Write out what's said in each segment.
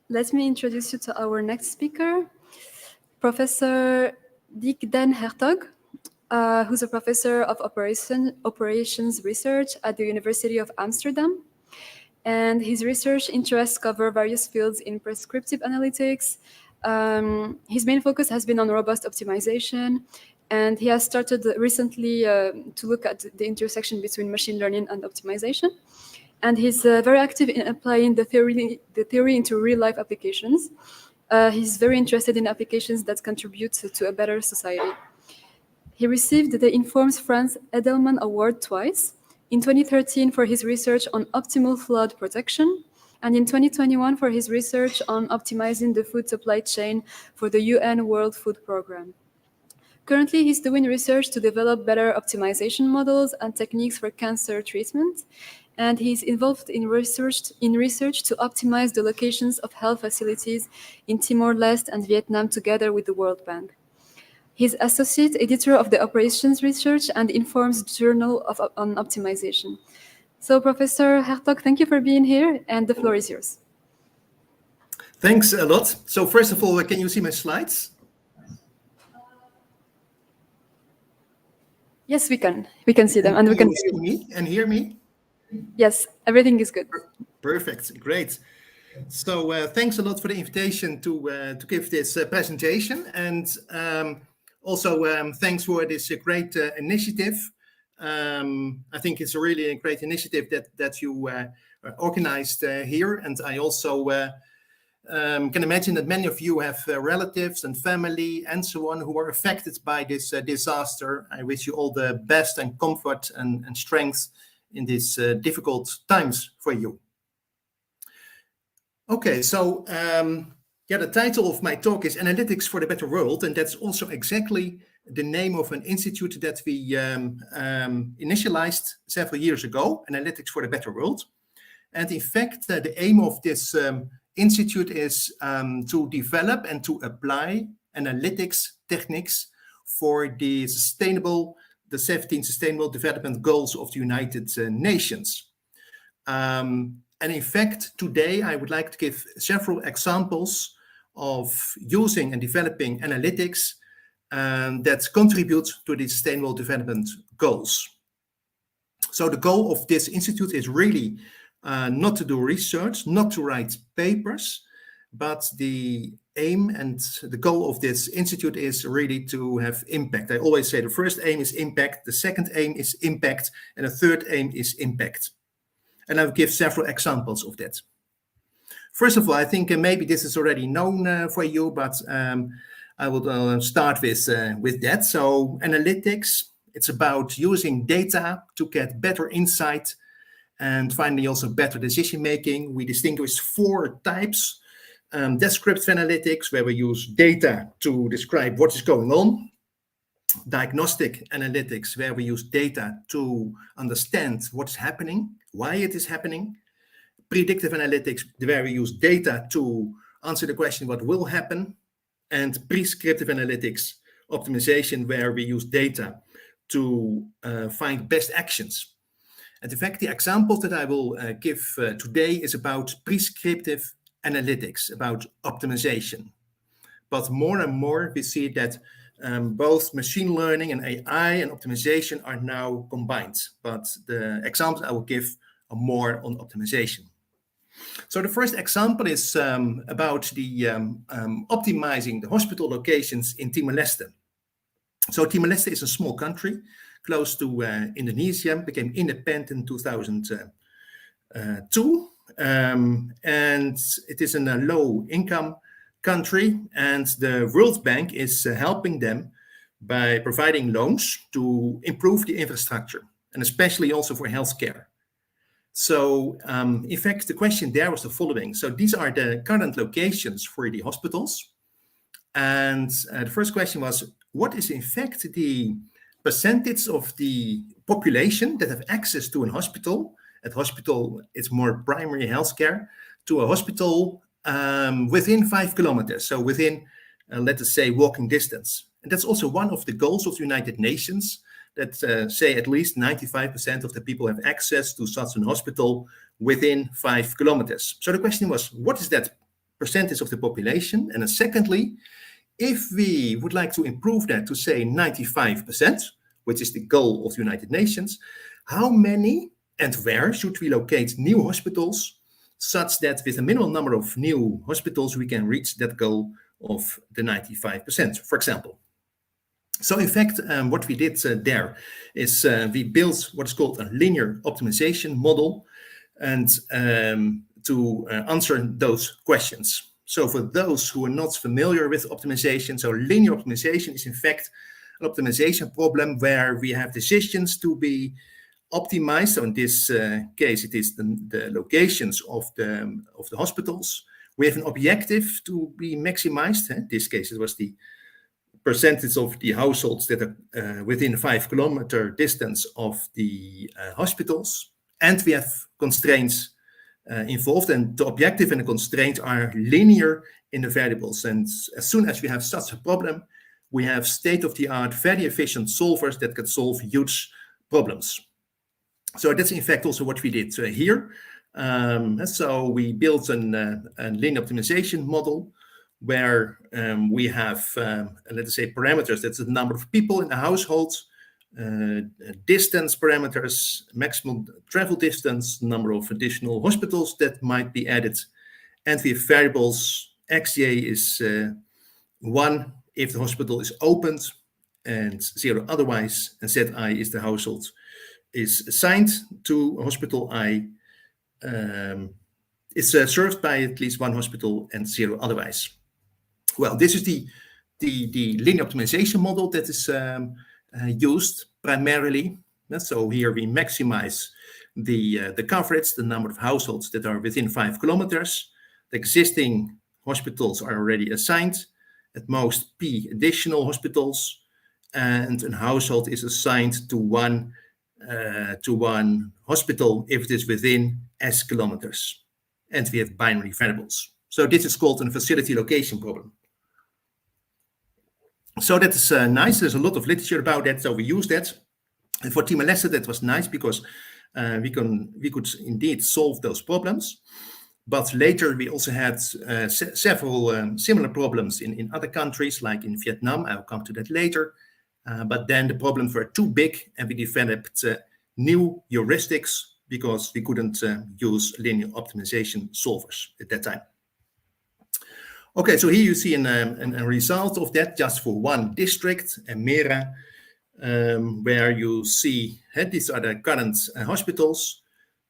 Let me introduce you to our next speaker, Professor Hertog, who's a professor of operations research at the University of Amsterdam. And his research interests cover various fields in prescriptive analytics. His main focus has been on robust optimization, and he has started recently to look at the intersection between machine learning and optimization. And he's very active in applying the theory into real-life applications. He's very interested in applications that contribute to a better society. He received the Informs France Edelman Award twice, in 2013 for his research on optimal flood protection, and in 2021 for his research on optimizing the food supply chain for the UN World Food Programme. Currently, he's doing research to develop better optimization models and techniques for cancer treatment, and he's involved in research to optimize the locations of health facilities in Timor-Leste and Vietnam together with the World Bank. He's associate editor of the Operations Research and Informs Journal on Optimization. So, Professor Hertog, thank you for being here, and the floor is yours. Thanks a lot. So, first of all, can you see my slides? Yes, we can. We can see them, and we can see me and hear me. Yes, everything is good. Perfect, great. So, thanks a lot for the invitation to give this presentation, and also thanks for this great initiative. I think it's a really great initiative that you organized here, and I also can imagine that many of you have relatives and family and so on who are affected by this disaster. I wish you all the best and comfort and strength in these difficult times for you. Okay, so the title of my talk is Analytics for the Better World, and that's also exactly the name of an institute that we initialized several years ago, Analytics for the Better World. And in fact, the aim of this institute is to develop and to apply analytics techniques for the 17 Sustainable Development Goals of the United Nations. And in fact, today I would like to give several examples of using and developing analytics that contribute to the Sustainable Development Goals. So the goal of this institute is really not to do research, not to write papers, but the aim and the goal of this institute is really to have impact. I always say the first aim is impact, the second aim is impact, and the third aim is impact. And I'll give several examples of that. First of all, I think maybe this is already known for you, but I will start with that. So analytics, it's about using data to get better insight and finally also better decision making. We distinguish 4 types. Descriptive analytics, where we use data to describe what is going on. Diagnostic analytics, where we use data to understand what's happening, why it is happening. Predictive analytics, where we use data to answer the question what will happen. And prescriptive analytics, optimization, where we use data to find best actions. And in fact, the example that I will give today is about prescriptive analytics, about optimization. But more and more we see that both machine learning and AI and optimization are now combined. But the examples I will give are more on optimization. So the first example is about the optimizing the hospital locations in Timor-Leste. So Timor-Leste is a small country close to Indonesia, became independent in 2002. And it is in a low-income country, and the World Bank is helping them by providing loans to improve the infrastructure, and especially also for healthcare. So, in fact, the question there was the following. So these are the current locations for the hospitals. And the first question was, what is in fact the percentage of the population that have access to a hospital? At hospital, it's more primary healthcare, to a hospital within 5 kilometers. So within, let us say, walking distance. And that's also one of the goals of the United Nations, that say at least 95% of the people have access to such an hospital within 5 kilometers. So the question was, what is that percentage of the population? And then secondly, if we would like to improve that to say 95%, which is the goal of the United Nations, how many and where should we locate new hospitals such that with a minimal number of new hospitals, we can reach that goal of the 95%, for example. So in fact, what we did there is we built what is called a linear optimization model and to answer those questions. So for those who are not familiar with optimization, so linear optimization is in fact an optimization problem where we have decisions to be optimized. So in this case, it is the locations of the hospitals. We have an objective to be maximized. In this case, it was the percentage of the households that are within 5 kilometer distance of the hospitals. And we have constraints involved, and the objective and the constraint are linear in the variables. And as soon as we have such a problem, we have state-of-the-art, very efficient solvers that can solve huge problems. So that's in fact also what we did here. So we built a linear optimization model where we have, let's say, parameters. That's the number of people in the household, distance parameters, maximum travel distance, number of additional hospitals that might be added. And we have variables. Xj is 1 if the hospital is opened and 0 otherwise, and Zi is the household is assigned to hospital I, is served by at least 1 hospital and 0 otherwise. Well, this is the linear optimization model that is used primarily. So here we maximize the coverage, the number of households that are within 5 kilometers. The existing hospitals are already assigned, at most P additional hospitals, and a household is assigned to one hospital if it is within S kilometers. And we have binary variables. So this is called a facility location problem. So that is nice. There's a lot of literature about that. So we use that. And for Timor-Leste, that was nice because we could indeed solve those problems. But later we also had several similar problems in other countries, like in Vietnam. I'll come to that later. But then the problems were too big, and we developed new heuristics because we couldn't use linear optimization solvers at that time. Okay, so here you see a result of that just for one district, Mera, where you see these are the current hospitals.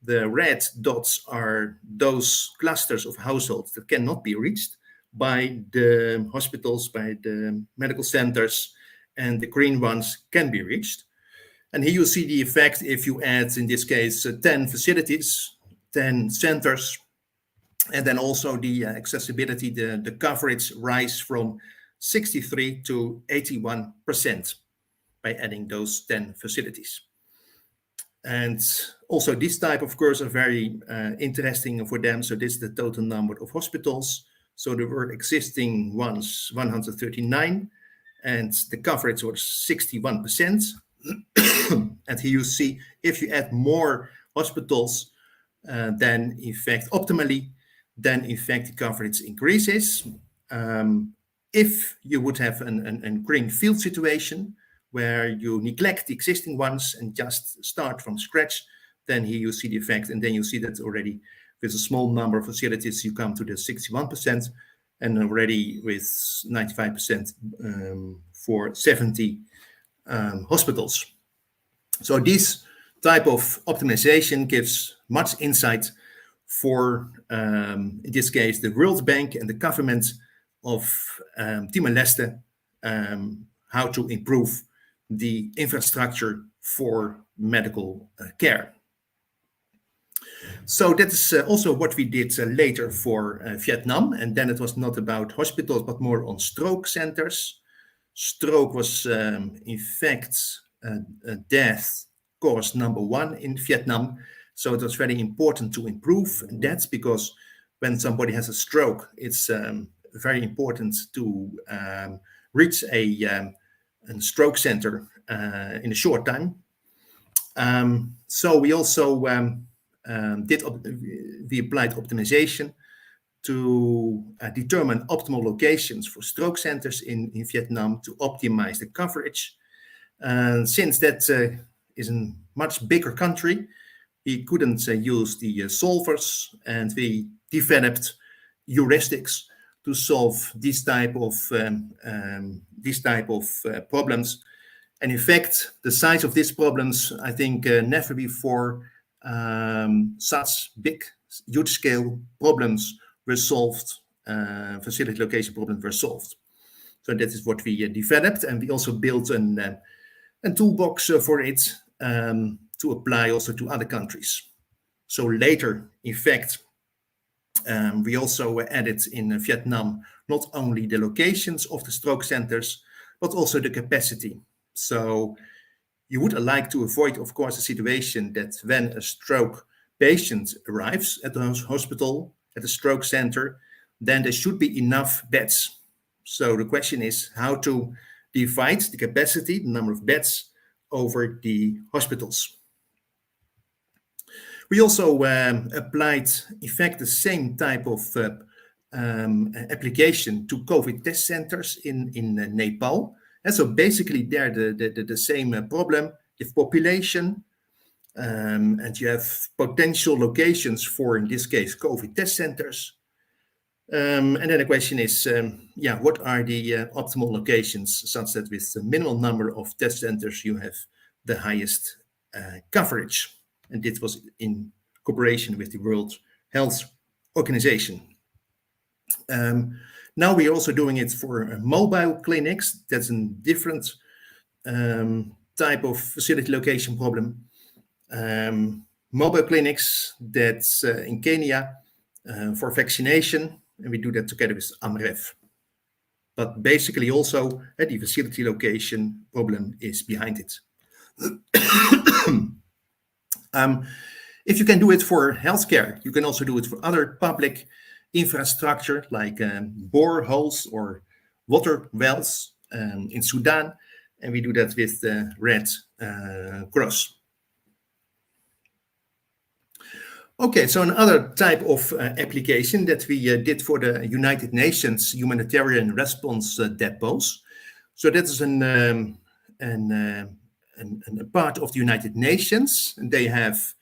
The red dots are those clusters of households that cannot be reached by the hospitals, by the medical centers, and the green ones can be reached. And here you see the effect if you add, in this case, 10 facilities, 10 centers, and then also the accessibility, the coverage rise from 63 to 81% by adding those 10 facilities. And also this type, of course, are very interesting for them. So this is the total number of hospitals. So there were existing ones, 139, and the coverage was 61%. And here you see, if you add more hospitals, then in fact, optimally, then in fact the coverage increases. If you would have a green field situation where you neglect the existing ones and just start from scratch, then here you see the effect, and then you see that already with a small number of facilities, you come to the 61%, and already with 95% for 70 hospitals. So this type of optimization gives much insight for, in this case, the World Bank and the government of Timor-Leste, how to improve the infrastructure for medical care. So that is also what we did later for Vietnam. And then it was not about hospitals, but more on stroke centers. Stroke was, in fact, death cause number 1 in Vietnam. So it was very important to improve that, because when somebody has a stroke, it's very important to reach a stroke center in a short time. So we also we applied optimization to determine optimal locations for stroke centers in Vietnam to optimize the coverage. And since that is a much bigger country, we couldn't use the solvers, and we developed heuristics to solve these type of problems. And in fact, the size of these problems, I think never before such big, huge scale problems were solved, facility location problems were solved. So that is what we developed, and we also built a toolbox for it to apply also to other countries. So later, in fact, we also added in Vietnam not only the locations of the stroke centers, but also the capacity. So you would like to avoid, of course, a situation that when a stroke patient arrives at the hospital, at the stroke center, then there should be enough beds. So the question is how to divide the capacity, the number of beds, over the hospitals. We also applied, in fact, the same type of application to COVID test centers in Nepal. And so basically there the same problem. You have population, and you have potential locations for, in this case, COVID test centers. And then the question is, what are the optimal locations such that with the minimal number of test centers you have the highest coverage? And this was in cooperation with the World Health Organization. Now we are also doing it for mobile clinics. That's a different type of facility location problem. Mobile clinics that's in Kenya for vaccination, and we do that together with AMREF. But basically also the facility location problem is behind it. If you can do it for healthcare, you can also do it for other public infrastructure like boreholes or water wells in Sudan, and we do that with the Red Cross. Okay, so another type of application that we did for the United Nations humanitarian response depots. So that is a part of the United Nations, and they have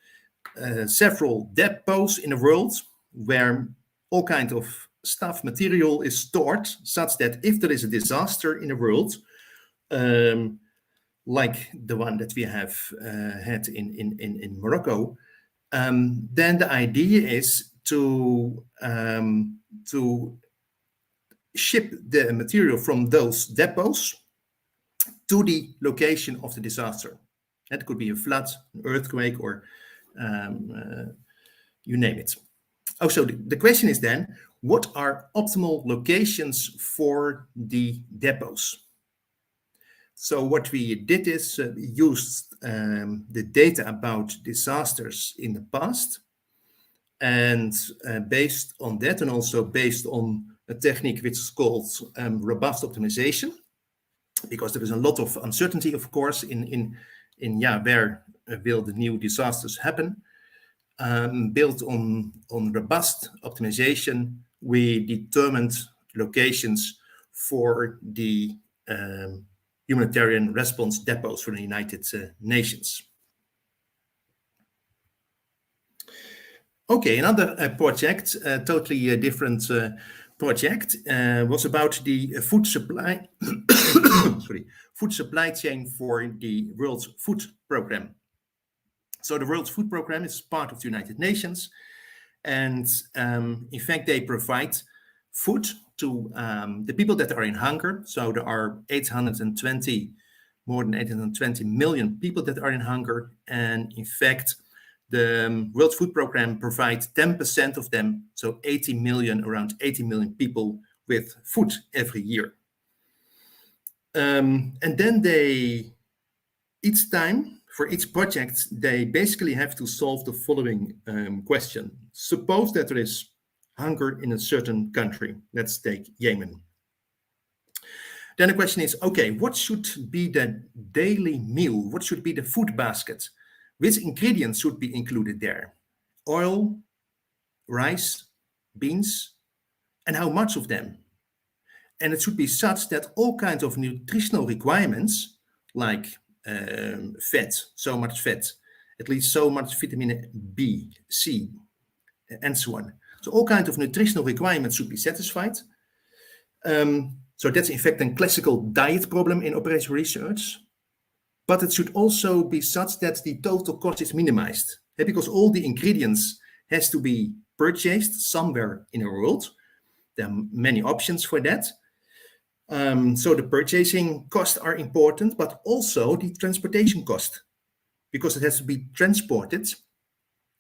several depots in the world where all kinds of stuff, material is stored, such that if there is a disaster in the world, like the one that we have had in Morocco, then the idea is to ship the material from those depots to the location of the disaster. That could be a flood, an earthquake, or you name it. Oh, so the question is then, what are optimal locations for the depots? So what we did is we used the data about disasters in the past, and based on that, and also based on a technique which is called robust optimization, because there is a lot of uncertainty, of course, in where will the new disasters happen. Built on robust optimization, we determined locations for the humanitarian response depots for the United Nations. Okay, another project, totally different project, was about the food supply, food supply chain for the World Food Programme. So the World Food Programme is part of the United Nations, and in fact they provide food to the people that are in hunger. So there are more than 820 million people that are in hunger, and in fact the World Food Programme provides 10% of them, so around 80 million people with food every year. And then each time, for each project, they basically have to solve the following question. Suppose that there is hunger in a certain country. Let's take Yemen. Then the question is, okay, what should be the daily meal? What should be the food basket? Which ingredients should be included there? Oil, rice, beans, and how much of them. And it should be such that all kinds of nutritional requirements, like fat, so much fat, at least so much vitamin B, C, and so on. So all kinds of nutritional requirements should be satisfied. So that's in fact a classical diet problem in operational research. But it should also be such that the total cost is minimized, because all the ingredients has to be purchased somewhere in the world. There are many options for that. So the purchasing costs are important, but also the transportation cost, because it has to be transported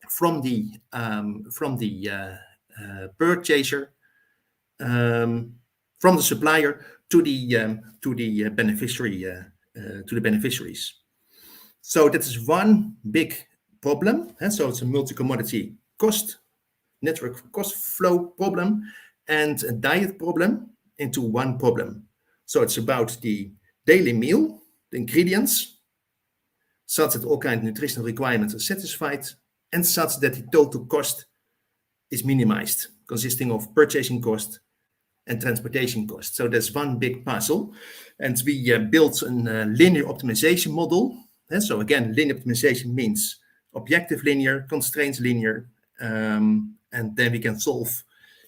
from the purchaser, from the supplier to the beneficiaries. So that is one big problem. So it's a multi-commodity cost, network cost flow problem, and a diet problem into one problem. So it's about the daily meal, the ingredients, such that all kinds of nutritional requirements are satisfied, and such that the total cost is minimized, consisting of purchasing cost and transportation cost. So that's one big puzzle. And we built a linear optimization model. And so again, linear optimization means objective linear, constraints linear, and then we can solve,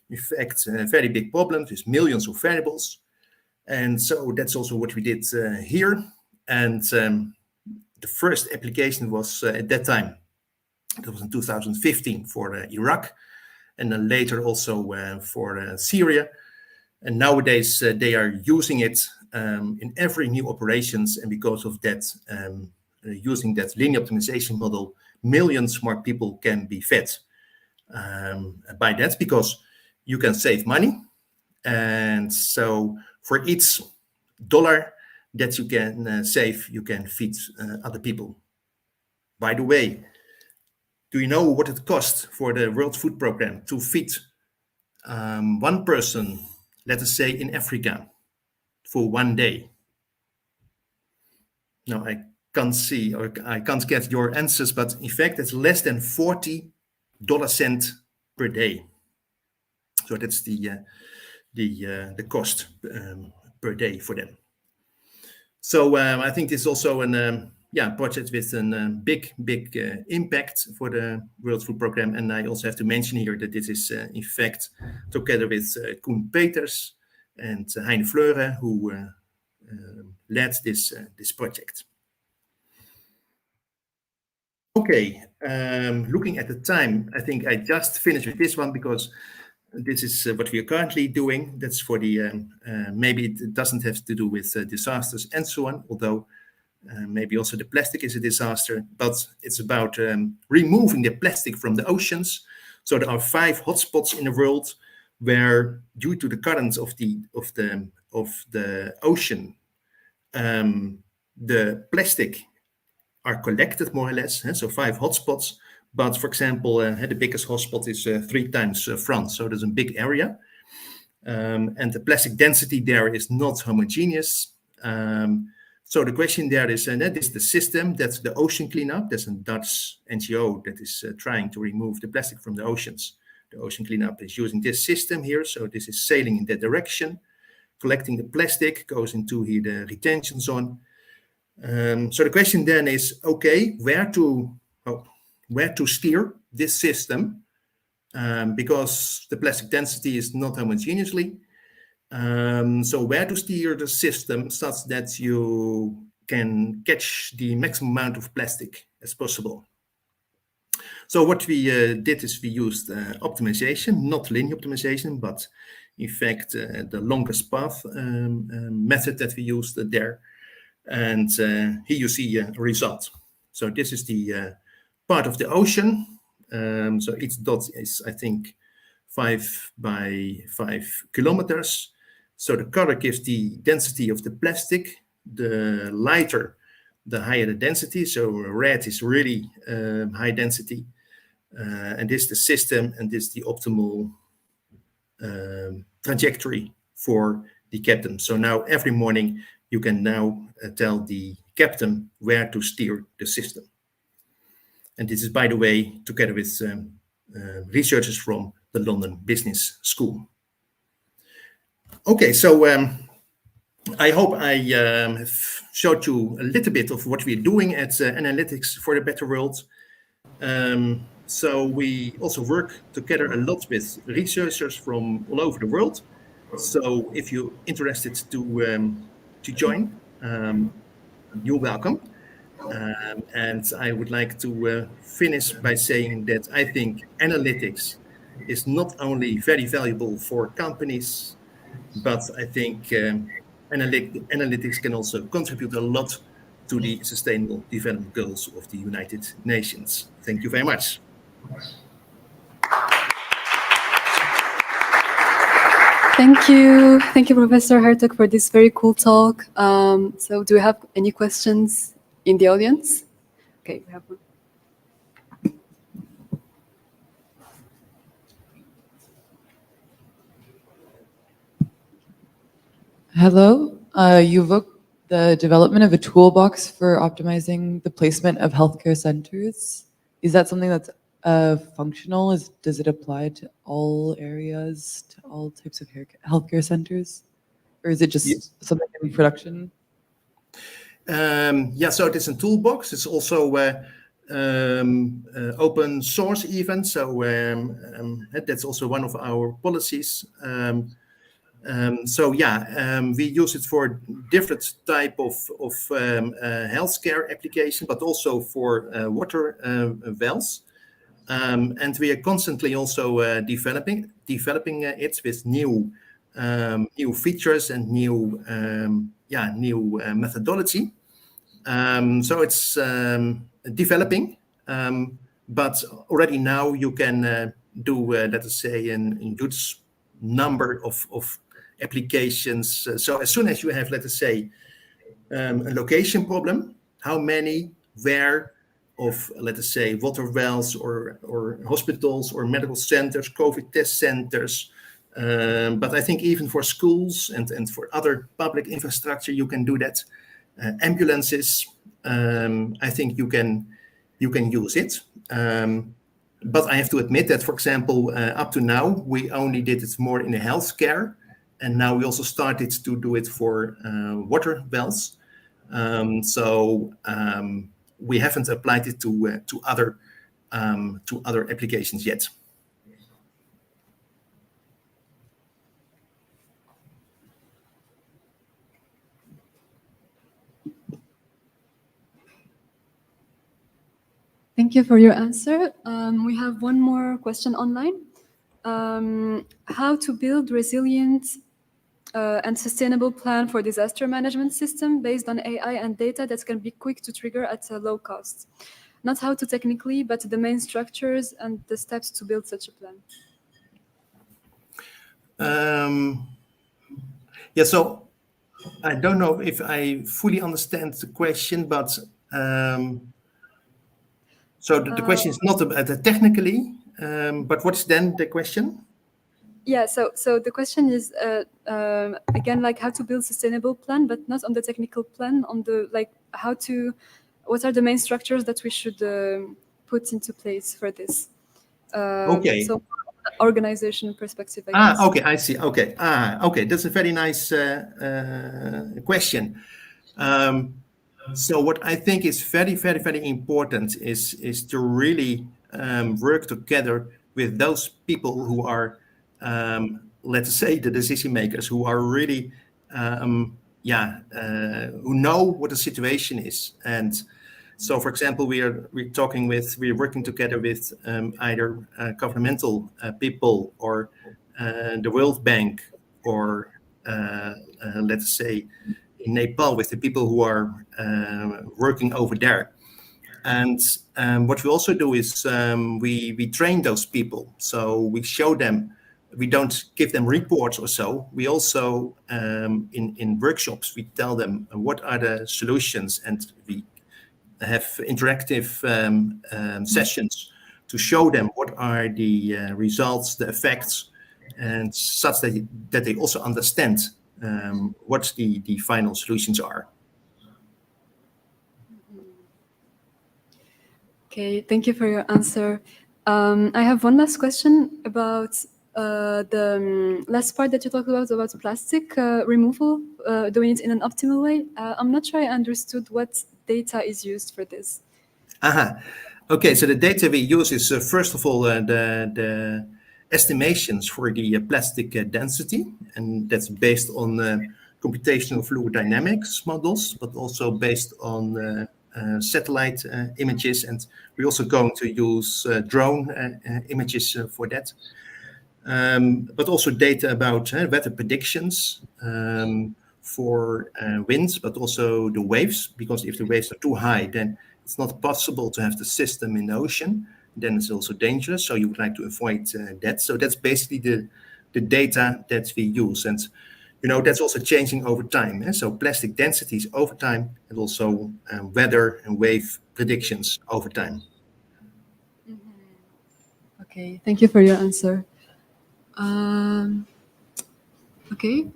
in fact, very big problems with millions of variables. And so that's also what we did here. And the first application was at that time, that was in 2015 for Iraq, and then later also for Syria. And nowadays they are using it in every new operations, and because of that, using that linear optimization model, millions more people can be fed by that, because you can save money. And so for each dollar that you can save, you can feed other people. By the way, do you know what it costs for the World Food Programme to feed one person, let us say in Africa, for one day? No, I can't see, or I can't get your answers, but in fact, it's less than $40 per day. So that's the cost per day for them. So I think this is also a project with a big impact for the World Food Programme. And I also have to mention here that this is in fact together with Koen Peters and Heine Fleuren, who led this project. Okay, looking at the time, I think I just finished with this one because this is what we are currently doing. That's for the, maybe it doesn't have to do with disasters and so on, although maybe also the plastic is a disaster, but it's about removing the plastic from the oceans. So there are 5 hotspots in the world where, due to the currents of the ocean, the plastic are collected more or less. So 5 hotspots. But for example, the biggest hotspot is 3 times France, so there's a big area. And the plastic density there is not homogeneous. So the question there is, that is the system, that's the ocean cleanup. There's a Dutch NGO that is trying to remove the plastic from the oceans. The ocean cleanup is using this system here. So this is sailing in that direction, collecting the plastic, goes into here the retention zone. So the question then is, okay, where to steer this system, because the plastic density is not homogeneously. So where to steer the system such that you can catch the maximum amount of plastic as possible. So what we did is we used optimization, not linear optimization, but in fact the longest path method that we used there. And here you see a result. So this is the part of the ocean. So each dot is, I think, 5 by 5 kilometers. So the color gives the density of the plastic. The lighter, the higher the density. So red is really high density. And this is the system, and this is the optimal trajectory for the captain. So now every morning you can now tell the captain where to steer the system. And this is, by the way, together with researchers from the London Business School. Okay, so I hope I have showed you a little bit of what we're doing at Analytics for a Better World. So we also work together a lot with researchers from all over the world. So if you're interested to join, you're welcome. And I would like to finish by saying that I think analytics is not only very valuable for companies, but I think analytics can also contribute a lot to the Sustainable Development Goals of the United Nations. Thank you very much. Thank you, Professor Hertog, for this very cool talk. So do we have any questions in the audience? Okay, we have one. Hello. You evoked the development of a toolbox for optimizing the placement of healthcare centers. Is that something that's functional? Does it apply to all areas, to all types of healthcare centers? Or is it just something in production? Yeah, so it is a toolbox. It's also open source even. So that's also one of our policies. So yeah, we use it for different type of healthcare application, but also for water wells. And we are constantly also developing it with new features and new methodology. So it's developing, but already now you can do let us say in huge number of applications. So as soon as you have, let us say, a location problem, how many, where of, let us say, water wells or hospitals or medical centers, COVID test centers. But I think even for schools and for other public infrastructure, you can do that. Ambulances, I think you can use it. But I have to admit that, for example, up to now, we only did it more in the healthcare. And now we also started to do it for water wells. So we haven't applied it to other applications yet. Thank you for your answer. We have one more question online. How to build resilient and sustainable plan for disaster management system based on AI and data that can be quick to trigger at a low cost. Not how to technically, but the main structures and the steps to build such a plan. Yeah, so I don't know if I fully understand the question, but so the question is not about technically, but what's then the question? Yeah, so the question is again, like how to build sustainable plan, but not on the technical plan, on the like what are the main structures that we should put into place for this? Okay. So organization perspective, I guess. Okay, I see. Okay. Okay, that's a very nice question. So what I think is very, very, very important is to really work together with those people who are, let's say, the decision makers, who are really, who know what the situation is. And so, for example, we're working together with either governmental people or the World Bank, or let's say in Nepal with the people who are working over there. And what we also do is we train those people. So we show them, we don't give them reports or so. We also, in workshops, we tell them what are the solutions, and we have interactive sessions to show them what are the results, the effects, and such that they also understand what the final solutions are. Okay, thank you for your answer. I have one last question about the last part that you talked about plastic removal, doing it in an optimal way. I'm not sure I understood what data is used for this. Okay, so the data we use is first of all the estimations for the plastic density, and that's based on computational fluid dynamics models, but also based on satellite images, and we're also going to use drone images for that. But also data about weather predictions for winds, but also the waves, because if the waves are too high, then it's not possible to have the system in the ocean. Then it's also dangerous, so you would like to avoid that. So that's basically the data that we use. And that's also changing over time. So plastic densities over time, and also weather and wave predictions over time. Okay, thank you for your answer. Okay,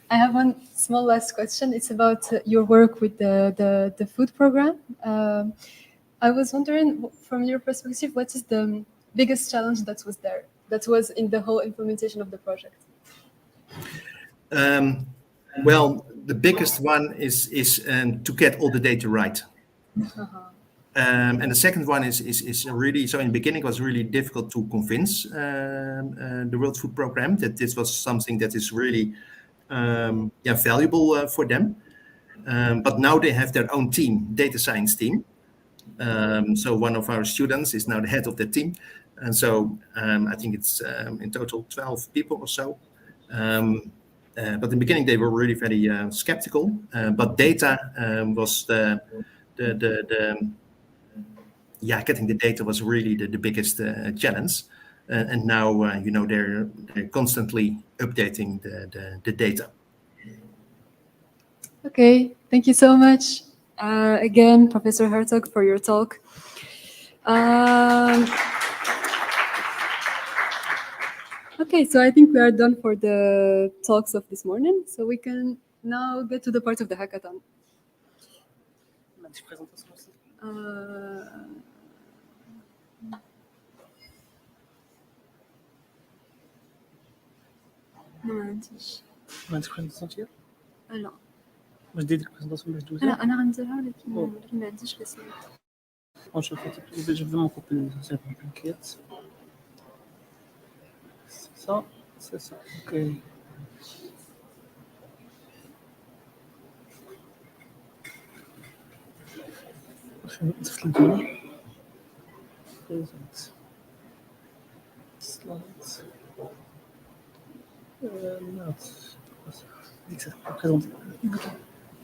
I have one small last question. It's about your work with the food program. I was wondering, from your perspective, what is the biggest challenge that was in the whole implementation of the project? Well, the biggest one is to get all the data right. And the second one is really, so in the beginning it was really difficult to convince the World Food Program that this was something that is really valuable for them. But now they have their own team, data science team. So one of our students is now the head of the team. And so I think it's in total 12 people or so. But in the beginning they were really very skeptical. But data was getting the data was really the biggest challenge. And now, they're constantly updating the data. Okay, thank you so much. Again, Professor Hertog, for your talk. Okay, so I think we are done for the talks of this morning. So we can now get to the part of the hackathon. ما عندك بريزنطاسيون؟ لا واش دير بريزنطاسيون باش دوزها؟ انا غنديرها ولكن ما عنديش لي سلايد. Bonjour, je vais m'en couper les affaires, t'inquiète. C'est ça, ok. Slides. Non,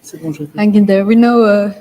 c'est bon, je vais. Hang in there. We know